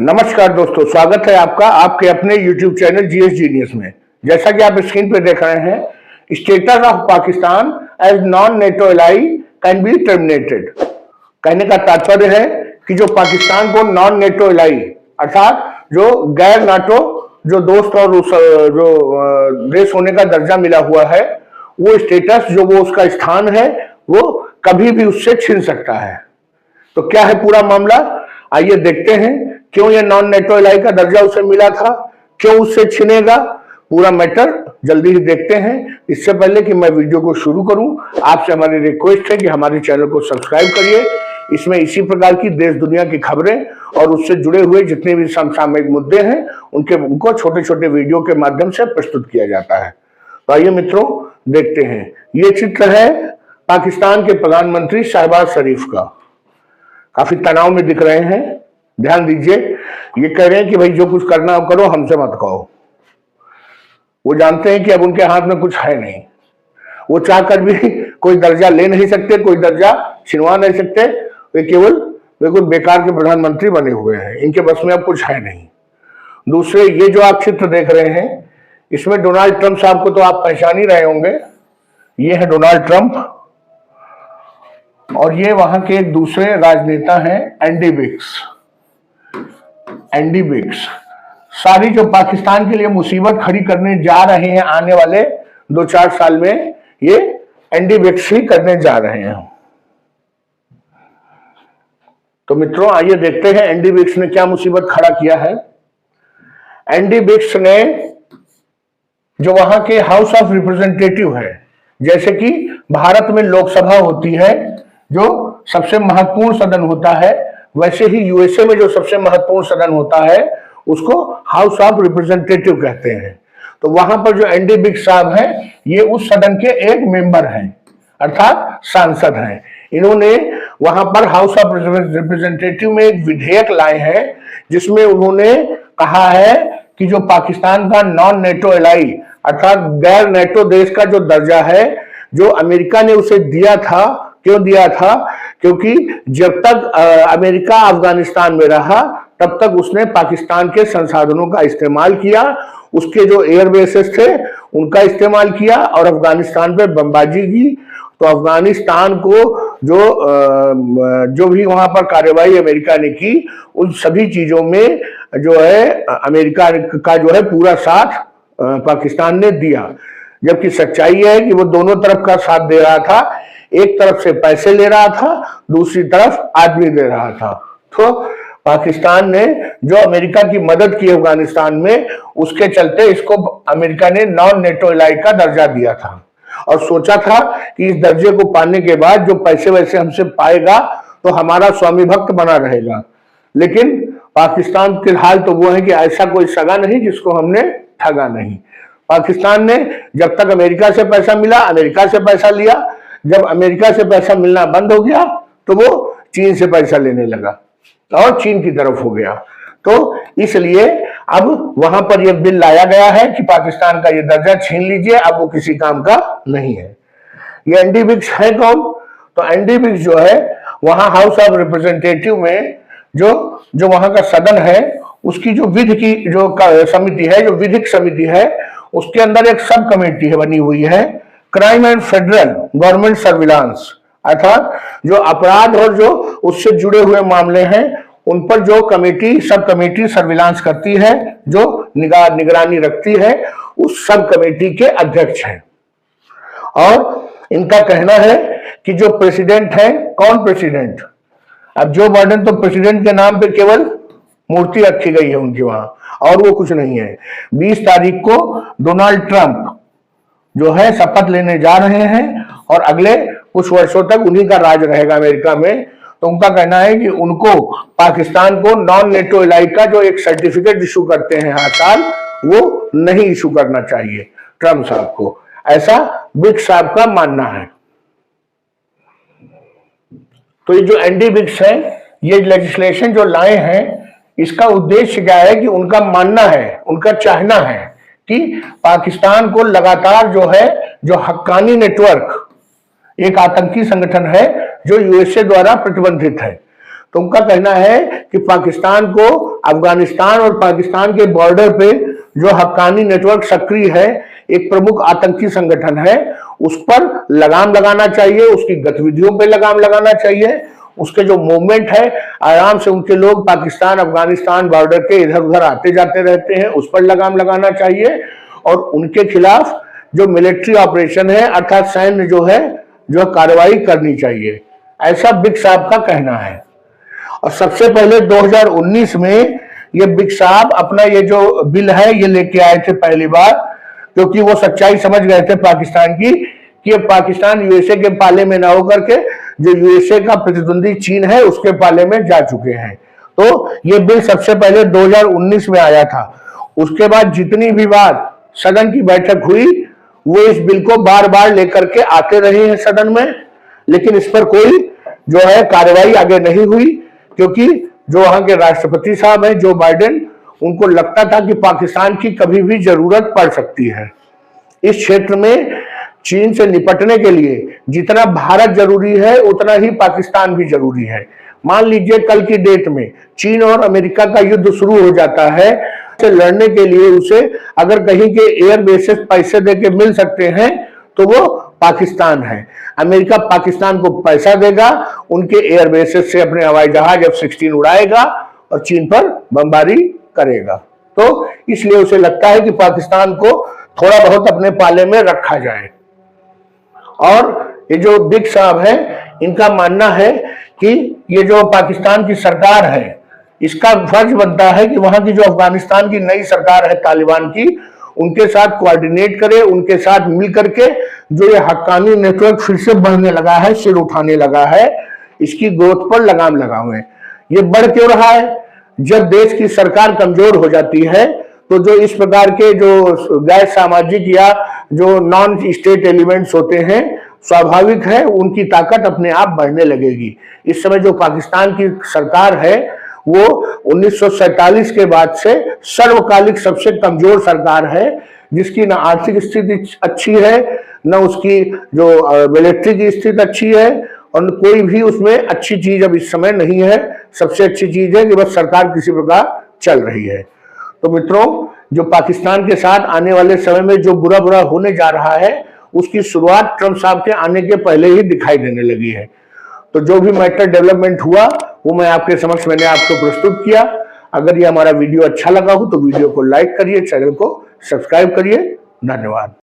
नमस्कार दोस्तों, स्वागत है आपका आपके अपने YouTube चैनल जीएस जीनियस में। जैसा कि आप स्क्रीन पे देख रहे हैं, status of Pakistan as non NATO ally can be terminated. कहने का तात्पर्य है कि जो पाकिस्तान को नॉन नेटो एलाई अर्थात जो गैर नाटो जो दोस्त और उस जो देश होने का दर्जा मिला हुआ है, वो स्टेटस जो वो उसका स्थान है वो कभी भी उससे छीन सकता है। तो क्या है पूरा मामला, आइए देखते हैं। क्यों ये नॉन नेटो एलाई का दर्जा उसे मिला था, क्यों उससे छीनेगा, पूरा मैटर जल्दी ही देखते हैं। इससे पहले कि मैं वीडियो को शुरू करूं, आपसे हमारी रिक्वेस्ट है कि हमारे चैनल को सब्सक्राइब करिए। इसमें इसी प्रकार की देश दुनिया की खबरें और उससे जुड़े हुए जितने भी समसामयिक मुद्दे हैं उनको छोटे छोटे वीडियो के माध्यम से प्रस्तुत किया जाता है। तो आइए मित्रों देखते हैं। ये चित्र है पाकिस्तान के प्रधानमंत्री शहबाज शरीफ का। काफी तनाव में दिख रहे हैं, ध्यान दीजिए। ये कह रहे हैं कि भाई जो कुछ करना हो करो, हमसे मत कहो। वो जानते हैं कि अब उनके हाथ में कुछ है नहीं, वो चाहकर भी कोई दर्जा ले नहीं सकते, कोई दर्जा छिनवा नहीं सकते। वे केवल बिल्कुल बेकार के प्रधानमंत्री बने हुए हैं, इनके बस में अब कुछ है नहीं। दूसरे, ये जो आप चित्र देख रहे हैं, इसमें डोनाल्ड ट्रंप साहब को तो आप पहचान ही रहे होंगे। ये है डोनाल्ड ट्रंप और ये वहां के एक दूसरे राजनेता हैं एंडी बिग्स। एंडी बिग्स सारी जो पाकिस्तान के लिए मुसीबत खड़ी करने जा रहे हैं आने वाले 2-4 साल में, ये एंडी बिग्स ही करने जा रहे हैं। तो मित्रों आइए देखते हैं एंडी बिग्स ने क्या मुसीबत खड़ा किया है। एंडी बिग्स ने जो वहां के हाउस ऑफ रिप्रेजेंटेटिव है, जैसे कि भारत में लोकसभा होती है जो सबसे महत्वपूर्ण सदन होता है, वैसे ही यूएसए में जो सबसे महत्वपूर्ण सदन होता है उसको हाउस ऑफ रिप्रेजेंटेटिव कहते हैं। तो वहां पर जो एंडी बिग्स साहब हैं, ये उस सदन के एक मेंबर हैं, अर्थात सांसद हैं। इन्होंने वहां पर हाउस ऑफ रिप्रेजेंटेटिव में एक विधेयक लाए हैं जिसमें उन्होंने कहा है कि जो पाकिस्तान का नॉन नेटो एलाई अर्थात गैर नेटो देश का जो दर्जा है, जो अमेरिका ने उसे दिया था, क्यों दिया था, क्योंकि जब तक अमेरिका अफगानिस्तान में रहा तब तक उसने पाकिस्तान के संसाधनों का इस्तेमाल किया, उसके जो एयर बेसेस थे उनका इस्तेमाल किया और अफगानिस्तान पे बमबाजी की। तो अफगानिस्तान को जो भी वहां पर कार्रवाई अमेरिका ने की, उन सभी चीजों में जो है अमेरिका का जो है पूरा साथ पाकिस्तान ने दिया। जबकि सच्चाई है कि वो दोनों तरफ का साथ दे रहा था, एक तरफ से पैसे ले रहा था, दूसरी तरफ आदमी दे रहा था। तो पाकिस्तान ने जो अमेरिका की मदद की अफगानिस्तान में, उसके चलते इसको अमेरिका ने नॉन नेटो एलाई का दर्जा दिया था और सोचा था कि इस दर्जे को पाने के बाद जो पैसे वैसे हमसे पाएगा तो हमारा स्वामी भक्त बना रहेगा। लेकिन पाकिस्तान के हाल तो वो है कि ऐसा कोई सगा नहीं जिसको हमने ठगा नहीं। पाकिस्तान ने जब तक अमेरिका से पैसा मिला, अमेरिका से पैसा लिया। जब अमेरिका से पैसा मिलना बंद हो गया तो वो चीन से पैसा लेने लगा और चीन की तरफ हो गया। तो इसलिए अब वहां पर यह बिल लाया गया है कि पाकिस्तान का ये दर्जा छीन लीजिए, अब वो किसी काम का नहीं है। ये एंडी बिग्स है कौन? तो एंडी बिग्स जो है वहां हाउस ऑफ रिप्रेजेंटेटिव में जो वहां का सदन है, उसकी जो विधि की जो समिति है, जो विधिक समिति है, उसके अंदर एक सब कमेटी है बनी हुई है, crime and federal government surveillance, अर्थात जो अपराध और जो उससे जुड़े हुए मामले हैं उन पर जो कमेटी सब कमेटी सर्विलांस करती है, जो निगरानी रखती है, उस सब कमेटी के अध्यक्ष हैं। और इनका कहना है कि जो प्रेसिडेंट है, कौन प्रेसिडेंट? अब जो बाइडेन तो प्रेसिडेंट के नाम पे केवल मूर्ति रखी गई है उनके वहां, और वो कुछ नहीं है। 20 तारीख को डोनाल्ड ट्रंप जो है शपथ लेने जा रहे हैं और अगले कुछ वर्षों तक उन्हीं का राज रहेगा अमेरिका में। तो उनका कहना है कि उनको पाकिस्तान को नॉन नेटो एलाई का जो एक सर्टिफिकेट इशू करते हैं हर साल, वो नहीं इशू करना चाहिए ट्रंप साहब को, ऐसा बिग्स साहब का मानना है। तो ये जो एंडी बिग्स है, ये लेजिस्लेशन जो लाए हैं, इसका उद्देश्य क्या है कि उनका मानना है, उनका चाहना है कि पाकिस्तान को लगातार जो है जो हक्कानी नेटवर्क, एक आतंकी संगठन है जो यूएसए द्वारा प्रतिबंधित है, तो उनका कहना है कि पाकिस्तान को अफगानिस्तान और पाकिस्तान के बॉर्डर पे जो हक्कानी नेटवर्क सक्रिय है, एक प्रमुख आतंकी संगठन है, उस पर लगाम लगाना चाहिए, उसकी गतिविधियों पे लगाम लगाना चाहिए, उसके जो मूवमेंट है, आराम से उनके लोग पाकिस्तान अफगानिस्तान बॉर्डर के इधर उधर आते जाते रहते हैं, उस पर लगाम लगाना चाहिए और उनके खिलाफ जो मिलिट्री ऑपरेशन है अर्थात सैन्य जो कार्रवाई करनी चाहिए, ऐसा बिग साहब का कहना है। और सबसे पहले 2019 में ये बिग साहब अपना ये जो बिल है ये लेके आए थे पहली बार, क्योंकि वो सच्चाई समझ गए थे पाकिस्तान की कि पाकिस्तान यूएसए के पाले में ना होकर के जो यूएसए का प्रतिद्वंदी चीन है उसके पाले में जा चुके हैं। तो ये बिल सबसे पहले 2019 में आया था। उसके बाद जितनी भी बार सदन की बैठक हुई वो इस बिल को बार बार लेकर के आते रहे हैं सदन में, लेकिन इस पर कोई जो है कार्रवाई आगे नहीं हुई, क्योंकि जो वहां के राष्ट्रपति साहब हैं जो बाइडेन, उनको लगता था कि पाकिस्तान की कभी भी जरूरत पड़ सकती है। इस क्षेत्र में चीन से निपटने के लिए जितना भारत जरूरी है उतना ही पाकिस्तान भी जरूरी है। मान लीजिए कल की डेट में चीन और अमेरिका का युद्ध शुरू हो जाता है, से लड़ने के लिए उसे अगर कहीं के एयर बेसेस पैसे देके मिल सकते हैं तो वो पाकिस्तान है। अमेरिका पाकिस्तान को पैसा देगा, उनके एयर बेसेस से अपने हवाई जहाज F-16 उड़ाएगा और चीन पर बमबारी करेगा। तो इसलिए उसे लगता है कि पाकिस्तान को थोड़ा बहुत अपने पाले में रखा जाए। और ये जो बिग साहब है इनका मानना है कि ये जो पाकिस्तान की सरकार है इसका फर्ज बनता है कि वहां की जो अफगानिस्तान की नई सरकार है तालिबान की, उनके साथ कोऑर्डिनेट करे, उनके साथ मिल करके जो ये हक्कानी नेटवर्क फिर से बढ़ने लगा है, सिर उठाने लगा है, इसकी ग्रोथ पर लगाम लगावे। ये बढ़ क्यों रहा है? जब देश की सरकार कमजोर हो जाती है तो जो इस प्रकार के जो गैर सामाजिक या जो नॉन स्टेट एलिमेंट्स होते हैं, स्वाभाविक है उनकी ताकत अपने आप बढ़ने लगेगी। इस समय जो पाकिस्तान की सरकार है वो 1947 के बाद से सर्वकालिक सबसे कमजोर सरकार है, जिसकी न आर्थिक स्थिति अच्छी है, न उसकी जो मिलिट्री की स्थिति अच्छी है, और कोई भी उसमें अच्छी चीज अब इस समय नहीं है। सबसे अच्छी चीज है कि बस सरकार किसी प्रकार चल रही है। तो मित्रों, जो पाकिस्तान के साथ आने वाले समय में जो बुरा बुरा होने जा रहा है उसकी शुरुआत ट्रंप साहब के आने के पहले ही दिखाई देने लगी है। तो जो भी मैटर डेवलपमेंट हुआ वो मैं आपके समक्ष मैंने आपको प्रस्तुत किया। अगर ये हमारा वीडियो अच्छा लगा हो तो वीडियो को लाइक करिए, चैनल को सब्सक्राइब करिए। धन्यवाद।